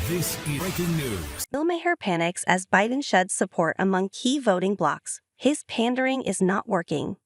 This is breaking news. Maher panics as Biden sheds support among key voting blocs. His pandering is not working.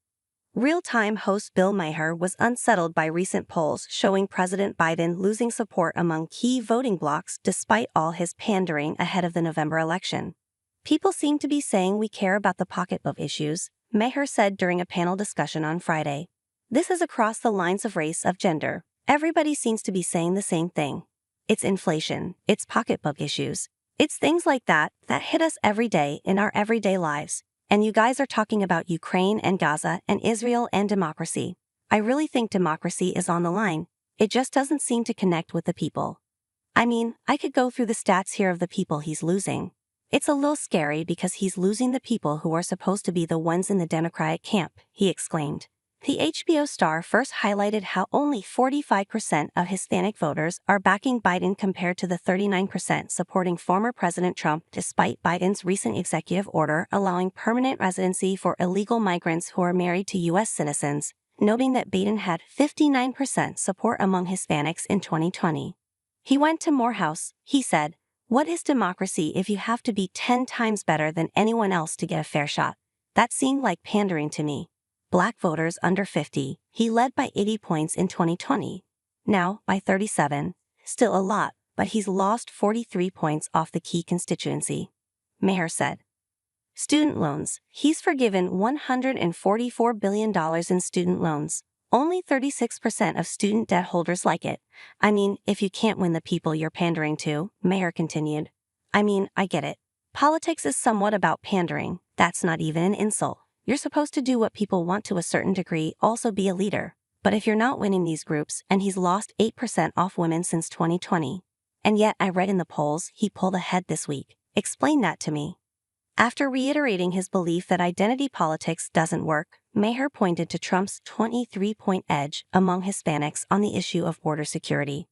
Real-time host Bill Maher was unsettled by recent polls showing President Biden losing support among key voting blocs despite all his pandering ahead of the November election. People seem to be saying we care about the pocketbook issues, Maher said during a panel discussion on Friday. This is across the lines of race, of gender. Everybody seems to be saying the same thing. It's inflation, it's pocketbook issues. It's things like that hit us every day in our everyday lives. And you guys are talking about Ukraine and Gaza and Israel and democracy. I really think democracy is on the line. It just doesn't seem to connect with the people. I mean, I could go through the stats here of the people he's losing. It's a little scary because he's losing the people who are supposed to be the ones in the Democratic camp, he exclaimed. The HBO star first highlighted how only 45% of Hispanic voters are backing Biden compared to the 39% supporting former President Trump despite Biden's recent executive order allowing permanent residency for illegal migrants who are married to U.S. citizens, noting that Biden had 59% support among Hispanics in 2020. He went to Morehouse, he said, "What is democracy if you have to be 10 times better than anyone else to get a fair shot? That seemed like pandering to me." Black voters under 50, he led by 80 points in 2020. Now, by 37, still a lot, but he's lost 43 points off the key constituency. Maher said. Student loans. He's forgiven $144 billion in student loans. Only 36% of student debt holders like it. I mean, if you can't win the people you're pandering to, Maher continued. I mean, I get it. Politics is somewhat about pandering. That's not even an insult. You're supposed to do what people want to a certain degree, also be a leader. But if you're not winning these groups, and he's lost 8% off women since 2020. And yet I read in the polls he pulled ahead this week. Explain that to me. After reiterating his belief that identity politics doesn't work, Maher pointed to Trump's 23-point edge among Hispanics on the issue of border security.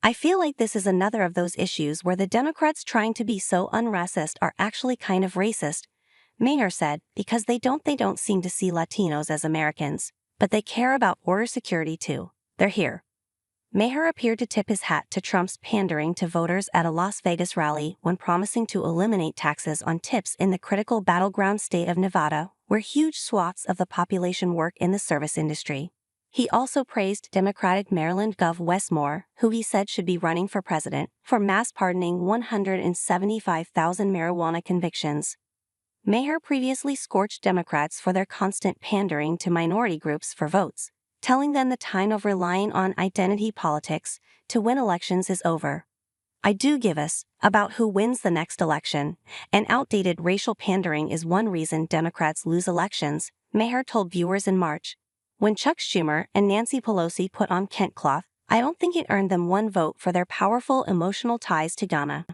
I feel like this is another of those issues where the Democrats trying to be so un-racist are actually kind of racist, Maher said, because they don't seem to see Latinos as Americans, but they care about border security too. They're here. Maher appeared to tip his hat to Trump's pandering to voters at a Las Vegas rally when promising to eliminate taxes on tips in the critical battleground state of Nevada, where huge swaths of the population work in the service industry. He also praised Democratic Maryland Gov Wes Moore, who he said should be running for president, for mass pardoning 175,000 marijuana convictions. Maher previously scorched Democrats for their constant pandering to minority groups for votes, telling them the time of relying on identity politics to win elections is over. I do give us about who wins the next election, and outdated racial pandering is one reason Democrats lose elections, Maher told viewers in March. When Chuck Schumer and Nancy Pelosi put on Kent cloth, I don't think it earned them one vote for their powerful emotional ties to Ghana.